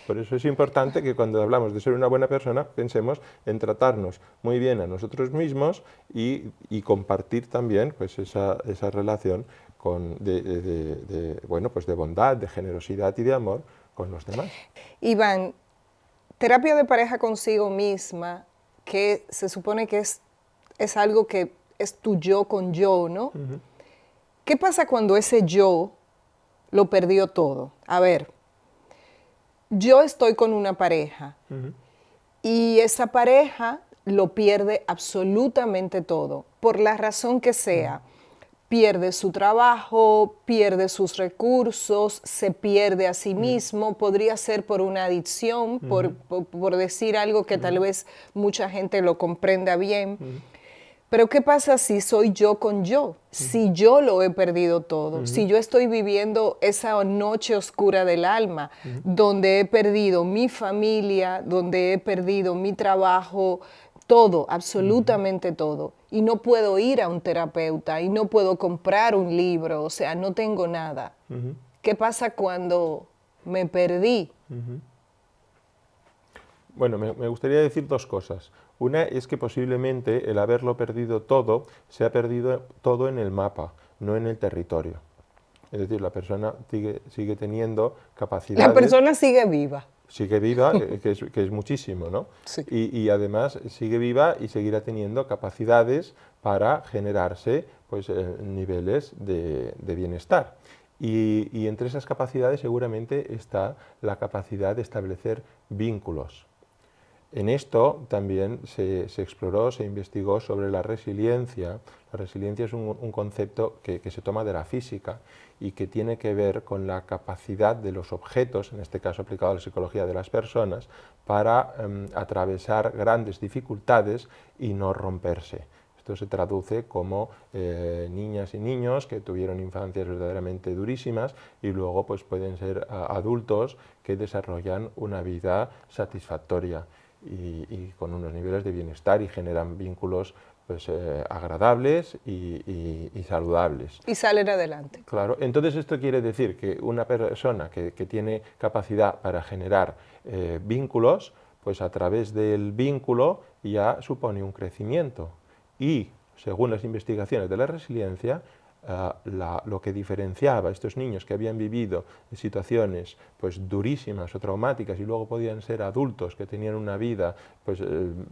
Speaker 2: Por eso es importante que cuando hablamos de ser una buena persona, pensemos en tratarnos muy bien a nosotros mismos y compartir también, pues, esa relación bueno, pues de bondad, de generosidad y de amor con los demás.
Speaker 1: Iván, terapia de pareja consigo misma, que se supone que es algo que es tu yo con yo, ¿no?
Speaker 2: Uh-huh.
Speaker 1: ¿Qué pasa cuando ese yo lo perdió todo? A ver, yo estoy con una pareja
Speaker 2: Uh-huh.
Speaker 1: y esa pareja lo pierde absolutamente todo, por la razón que sea. Uh-huh. Pierde su trabajo, pierde sus recursos, se pierde a sí mismo, podría ser por una adicción, por decir algo que tal vez mucha gente lo comprenda bien. Pero ¿qué pasa si soy yo con yo? Si yo lo he perdido todo, si yo estoy viviendo esa noche oscura del alma, donde he perdido mi familia, donde he perdido mi trabajo, todo, absolutamente todo. Y no puedo ir a un terapeuta y no puedo comprar un libro, o sea, no tengo nada. ¿Qué pasa cuando me perdí?
Speaker 2: Bueno, me gustaría decir dos cosas. Una es que posiblemente el haberlo perdido todo, se ha perdido todo en el mapa, no en el territorio. Es decir, la persona sigue teniendo capacidades.
Speaker 1: La persona sigue viva.
Speaker 2: Sigue viva, que es muchísimo, ¿no?
Speaker 1: Sí.
Speaker 2: Y además sigue viva y seguirá teniendo capacidades para generarse, pues, niveles de bienestar. Y entre esas capacidades seguramente está la capacidad de establecer vínculos. En esto también se exploró, se investigó sobre la resiliencia. La resiliencia es un concepto que se toma de la física y que tiene que ver con la capacidad de los objetos, en este caso aplicado a la psicología de las personas, para atravesar grandes dificultades y no romperse. Esto se traduce como niñas y niños que tuvieron infancias verdaderamente durísimas y luego pues, pueden ser adultos que desarrollan una vida satisfactoria y con unos niveles de bienestar y generan vínculos pues, agradables y saludables.
Speaker 1: Y salen adelante.
Speaker 2: Claro, entonces esto quiere decir que una persona que tiene capacidad para generar vínculos, pues a través del vínculo ya supone un crecimiento. Y, según las investigaciones de la resiliencia, lo que diferenciaba a estos niños que habían vivido situaciones pues, durísimas o traumáticas y luego podían ser adultos que tenían una vida pues,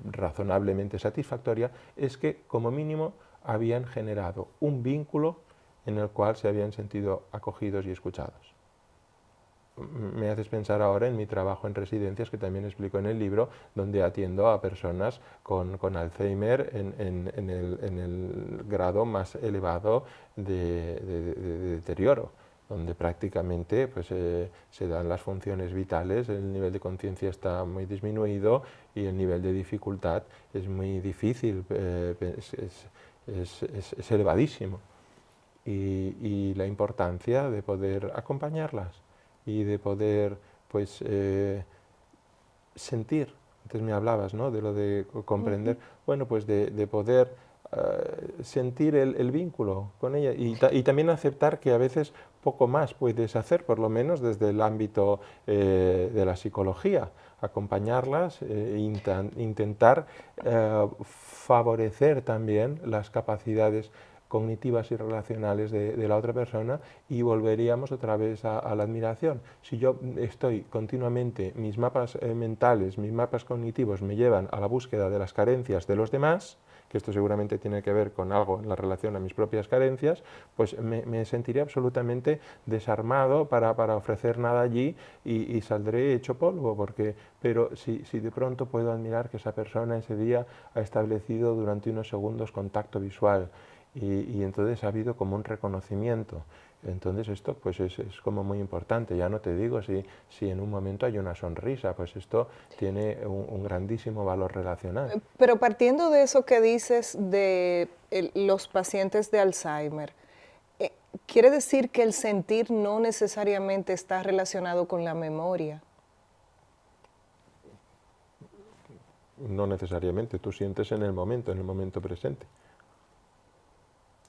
Speaker 2: razonablemente satisfactoria, es que, como mínimo, habían generado un vínculo en el cual se habían sentido acogidos y escuchados. me haces pensar ahora en mi trabajo en residencias, que también explico en el libro, donde atiendo a personas con Alzheimer en el grado más elevado de deterioro, donde prácticamente pues, se dan las funciones vitales, el nivel de conciencia está muy disminuido y el nivel de dificultad es muy difícil, es elevadísimo. Y la importancia de poder acompañarlas y de poder pues, sentir. Antes me hablabas, ¿no?, de lo de comprender, bueno, pues de poder sentir el vínculo con ella y también aceptar que a veces poco más puedes hacer, por lo menos desde el ámbito de la psicología, acompañarlas e intentar favorecer también las capacidades cognitivas y relacionales de la otra persona, y volveríamos otra vez a la admiración. Si yo estoy continuamente, mis mapas mentales, mis mapas cognitivos me llevan a la búsqueda de las carencias de los demás, que esto seguramente tiene que ver con algo en la relación a mis propias carencias, pues me sentiré absolutamente desarmado para ofrecer nada allí y saldré hecho polvo, pero si de pronto puedo admirar que esa persona ese día ha establecido durante unos segundos contacto visual, y entonces ha habido como un reconocimiento. Entonces esto pues es como muy importante. Ya no te digo si en un momento hay una sonrisa, pues esto tiene un grandísimo valor relacional.
Speaker 1: Pero partiendo de eso que dices de los pacientes de Alzheimer, ¿quiere decir que el sentir no necesariamente está relacionado con la memoria?
Speaker 2: No necesariamente, tú sientes en el momento presente.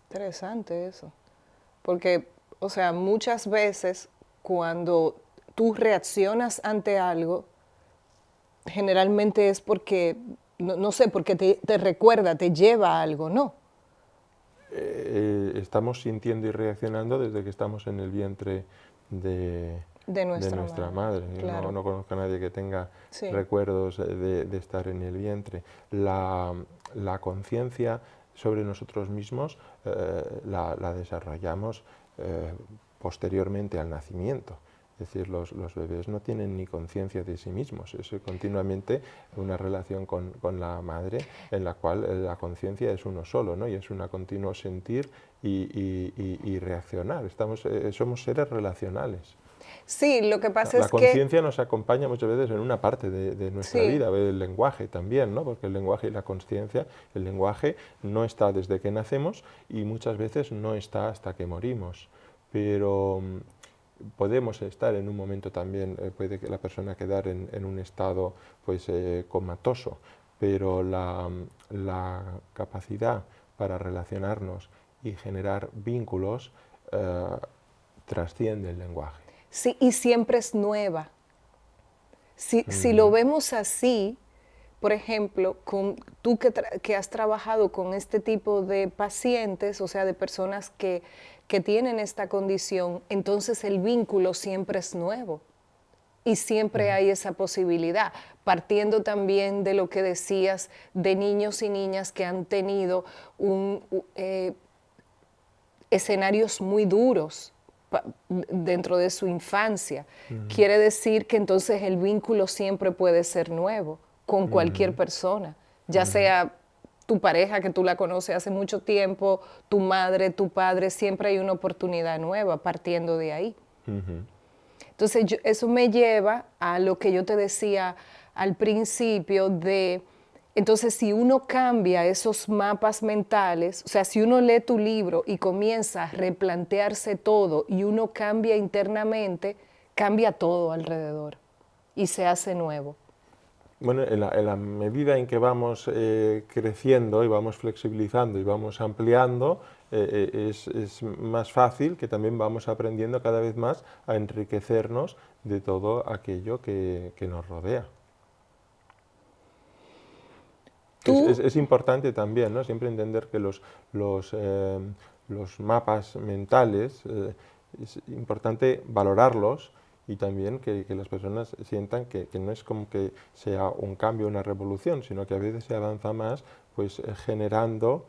Speaker 1: Interesante eso, porque, o sea, muchas veces cuando tú reaccionas ante algo, generalmente es porque, no sé, porque te recuerda, te lleva a algo, ¿no?
Speaker 2: Estamos sintiendo y reaccionando desde que estamos en el vientre de nuestra madre.
Speaker 1: Claro.
Speaker 2: No conozco a nadie que tenga
Speaker 1: Sí.
Speaker 2: recuerdos de estar en el vientre. La conciencia sobre nosotros mismos la desarrollamos posteriormente al nacimiento. Es decir, los bebés no tienen ni conciencia de sí mismos, es continuamente una relación con la madre en la cual la conciencia es uno solo, ¿no? Y es un continuo sentir y reaccionar. Somos seres relacionales.
Speaker 1: Sí, lo que pasa
Speaker 2: La
Speaker 1: es que...
Speaker 2: conciencia nos acompaña muchas veces en una parte de nuestra
Speaker 1: Sí.
Speaker 2: vida, el lenguaje también, ¿no? Porque el lenguaje y la conciencia, el lenguaje no está desde que nacemos y muchas veces no está hasta que morimos, pero podemos estar en un momento también, puede que la persona quedar en un estado pues, comatoso, pero la capacidad para relacionarnos y generar vínculos trasciende el lenguaje.
Speaker 1: Sí, y siempre es nueva. Si lo vemos así, por ejemplo, tú que has trabajado con este tipo de pacientes, o sea, de personas que tienen esta condición, entonces el vínculo siempre es nuevo y siempre hay esa posibilidad, partiendo también de lo que decías de niños y niñas que han tenido escenarios muy duros dentro de su infancia. Quiere decir que entonces el vínculo siempre puede ser nuevo con cualquier persona, ya sea tu pareja que tú la conoces hace mucho tiempo, tu madre, tu padre, siempre hay una oportunidad nueva partiendo de ahí. Entonces eso me lleva a lo que yo te decía al principio de... Entonces, si uno cambia esos mapas mentales, o sea, si uno lee tu libro y comienza a replantearse todo y uno cambia internamente, cambia todo alrededor y se hace nuevo.
Speaker 2: Bueno, en la medida en que vamos creciendo y vamos flexibilizando y vamos ampliando, es más fácil que también vamos aprendiendo cada vez más a enriquecernos de todo aquello que nos rodea. Es importante también, ¿no?, siempre entender que los mapas mentales es importante valorarlos y también que las personas sientan que no es como que sea un cambio, una revolución, sino que a veces se avanza más pues, generando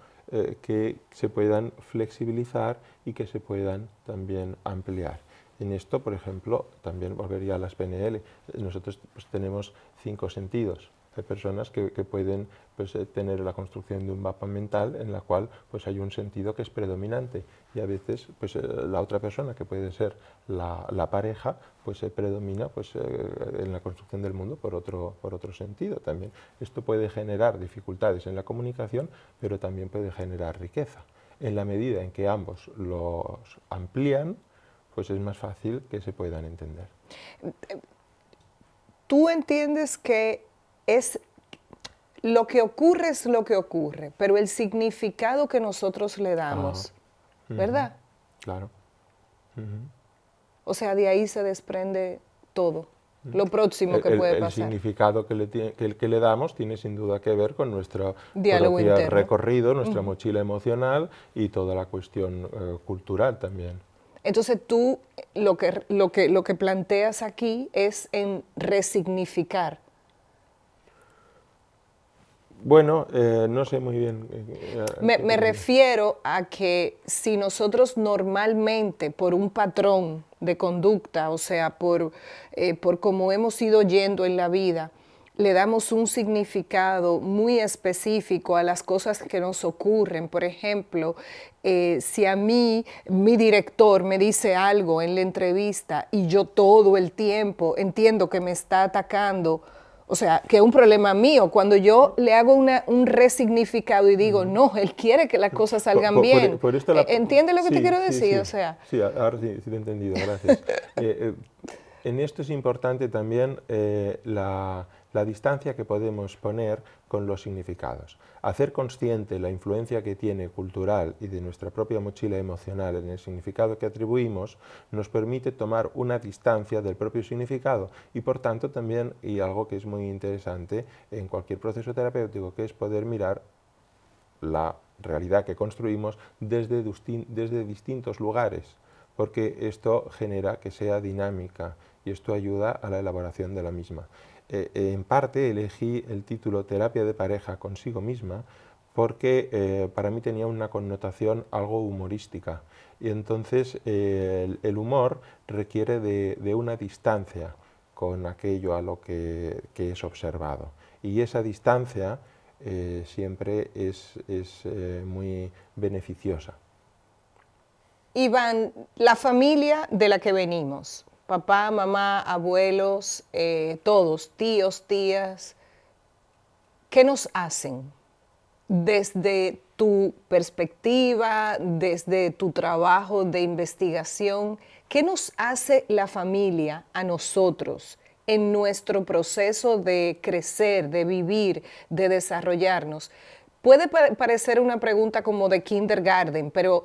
Speaker 2: que se puedan flexibilizar y que se puedan también ampliar. En esto, por ejemplo, también volvería a las PNL. Nosotros pues, tenemos 5 sentidos. Hay personas que pueden pues, tener la construcción de un mapa mental en la cual pues, hay un sentido que es predominante y a veces pues, la otra persona, que puede ser la pareja, pues predomina pues, en la construcción del mundo por otro sentido también. Esto puede generar dificultades en la comunicación, pero también puede generar riqueza. En la medida en que ambos los amplían, pues es más fácil que se puedan entender.
Speaker 1: Tú entiendes que es lo que ocurre, pero el significado que nosotros le damos, ¿verdad?
Speaker 2: Claro.
Speaker 1: O sea, de ahí se desprende todo, lo próximo que puede
Speaker 2: El
Speaker 1: pasar.
Speaker 2: significado que le damos tiene sin duda que ver con nuestro
Speaker 1: Diálogo
Speaker 2: propio
Speaker 1: interno.
Speaker 2: recorrido, nuestra mochila emocional y toda la cuestión cultural también.
Speaker 1: Entonces tú lo que planteas aquí es en resignificar.
Speaker 2: Bueno, no sé muy bien.
Speaker 1: Me refiero a que si nosotros normalmente por un patrón de conducta, o sea, por cómo hemos ido yendo en la vida, le damos un significado muy específico a las cosas que nos ocurren. Por ejemplo, si a mí mi director me dice algo en la entrevista y yo todo el tiempo entiendo que me está atacando, o sea, que es un problema mío, cuando yo le hago un resignificado y digo, no, él quiere que las cosas salgan bien.
Speaker 2: Por esto
Speaker 1: ¿Entiendes lo que te
Speaker 2: sí,
Speaker 1: quiero
Speaker 2: sí,
Speaker 1: decir?
Speaker 2: sí.
Speaker 1: O sea,
Speaker 2: Sí, ahora sí te he entendido, gracias. En esto es importante también la distancia que podemos poner con los significados. Hacer consciente la influencia que tiene cultural y de nuestra propia mochila emocional en el significado que atribuimos nos permite tomar una distancia del propio significado y por tanto también, y algo que es muy interesante en cualquier proceso terapéutico, que es poder mirar la realidad que construimos desde distintos lugares, porque esto genera que sea dinámica y esto ayuda a la elaboración de la misma. En parte elegí el título Terapia de pareja consigo misma porque para mí tenía una connotación algo humorística y entonces el humor requiere de una distancia con aquello a lo que es observado y esa distancia siempre es muy beneficiosa.
Speaker 1: Iván, la familia de la que venimos, papá, mamá, abuelos, todos, tíos, tías, ¿qué nos hacen? Desde tu perspectiva, desde tu trabajo de investigación, ¿qué nos hace la familia a nosotros en nuestro proceso de crecer, de vivir, de desarrollarnos? Puede parecer una pregunta como de kindergarten, pero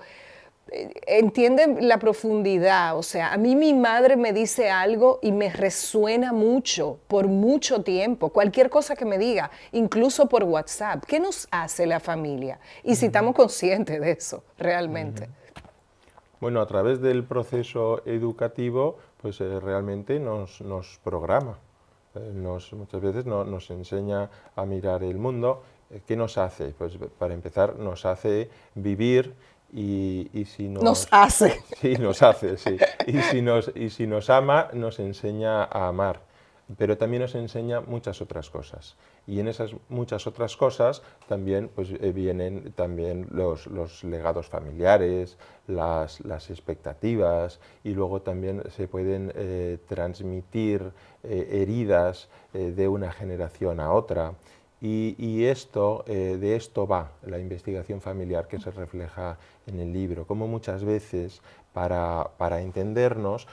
Speaker 1: entienden la profundidad. O sea, a mí mi madre me dice algo y me resuena mucho, por mucho tiempo, cualquier cosa que me diga, incluso por WhatsApp. ¿Qué nos hace la familia? Y si estamos conscientes de eso, realmente.
Speaker 2: Bueno, a través del proceso educativo, pues realmente nos programa. Muchas veces nos enseña a mirar el mundo. ¿Qué nos hace? Pues para empezar, nos hace vivir. Y si
Speaker 1: nos hace.
Speaker 2: Sí, nos hace, sí. Y si nos ama, nos enseña a amar. Pero también nos enseña muchas otras cosas. Y en esas muchas otras cosas también pues, vienen también los legados familiares, las expectativas, y luego también se pueden transmitir heridas de una generación a otra. Y esto, de esto va la investigación familiar que se refleja en el libro, como muchas veces para entendernos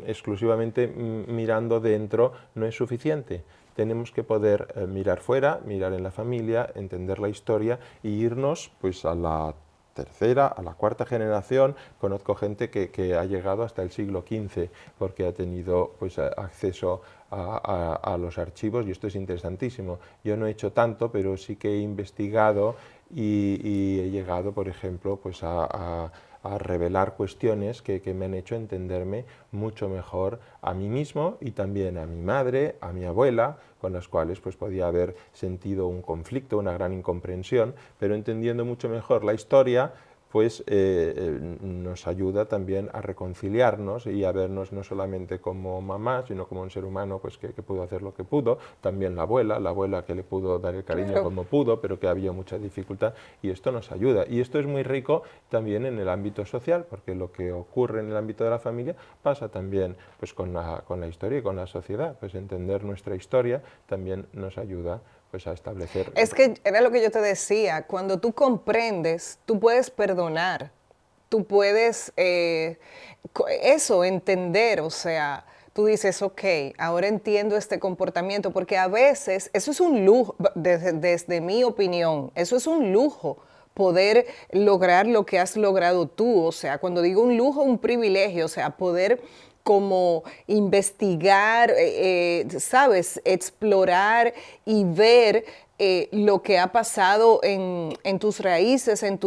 Speaker 2: exclusivamente mirando dentro no es suficiente. Tenemos que poder mirar fuera, mirar en la familia, entender la historia e irnos pues, a la tercera, a la cuarta generación. Conozco gente que ha llegado hasta el siglo XV porque ha tenido pues, acceso a los archivos y esto es interesantísimo. Yo no he hecho tanto, pero sí que he investigado y he llegado, por ejemplo, pues a revelar cuestiones que me han hecho entenderme mucho mejor a mí mismo y también a mi madre, a mi abuela, con las cuales pues, podía haber sentido un conflicto, una gran incomprensión, pero entendiendo mucho mejor la historia, pues nos ayuda también a reconciliarnos y a vernos no solamente como mamá, sino como un ser humano pues, que pudo hacer lo que pudo, también la abuela que le pudo dar el cariño
Speaker 1: Claro.
Speaker 2: como pudo, pero que había mucha dificultad, y esto nos ayuda. Y esto es muy rico también en el ámbito social, porque lo que ocurre en el ámbito de la familia pasa también pues, con la historia y con la sociedad. Pues entender nuestra historia también nos ayuda pues, a establecer...
Speaker 1: Es que era lo que yo te decía, cuando tú comprendes, tú puedes perdonar, tú puedes eso, entender, o sea, tú dices, ok, ahora entiendo este comportamiento, porque a veces eso es un lujo, desde mi opinión, eso es un lujo, poder lograr lo que has logrado tú, o sea, cuando digo un lujo, un privilegio, o sea, poder como investigar, ¿sabes? Explorar y ver lo que ha pasado en tus raíces, en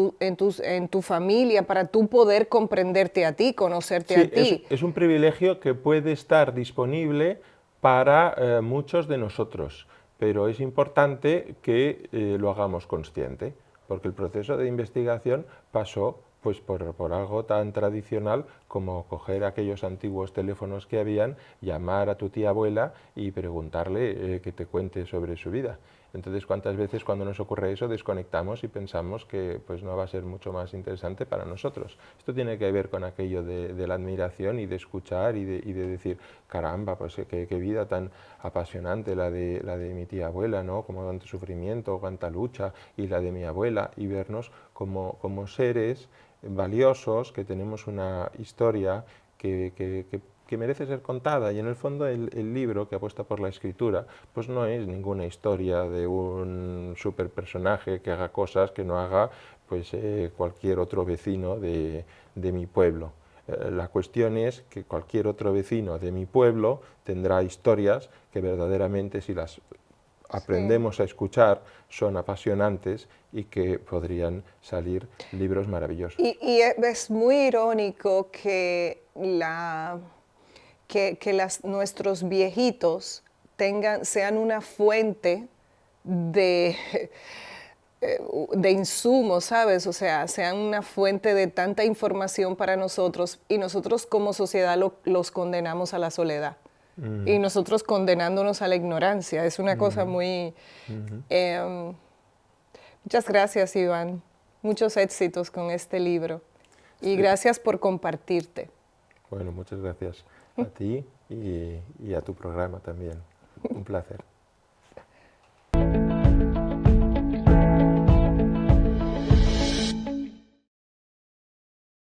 Speaker 1: tu familia, para tú poder comprenderte a ti, conocerte a ti.
Speaker 2: Es un privilegio que puede estar disponible para muchos de nosotros, pero es importante que lo hagamos consciente, porque el proceso de investigación pasó pues por algo tan tradicional como coger aquellos antiguos teléfonos que habían, llamar a tu tía abuela y preguntarle que te cuente sobre su vida. Entonces, ¿cuántas veces cuando nos ocurre eso desconectamos y pensamos que pues, no va a ser mucho más interesante para nosotros? Esto tiene que ver con aquello de la admiración y de escuchar y de decir, caramba, pues qué vida tan apasionante la de mi tía abuela, ¿no? Como tanto sufrimiento, cuánta lucha, y la de mi abuela, y vernos como seres valiosos, que tenemos una historia que merece ser contada, y en el fondo el libro, que apuesta por la escritura, pues no es ninguna historia de un super personaje que haga cosas que no haga pues, cualquier otro vecino de mi pueblo. La cuestión es que cualquier otro vecino de mi pueblo tendrá historias que verdaderamente, si las aprendemos a escuchar, son apasionantes y que podrían salir libros maravillosos.
Speaker 1: Y es muy irónico que nuestros viejitos sean una fuente de, de insumos, ¿sabes? O sea, sean una fuente de tanta información para nosotros, y nosotros como sociedad los condenamos a la soledad. Y nosotros condenándonos a la ignorancia. Es una cosa muy... muchas gracias, Iván. Muchos éxitos con este libro. Y gracias por compartirte.
Speaker 2: Bueno, muchas gracias a ti y a tu programa también. Un placer.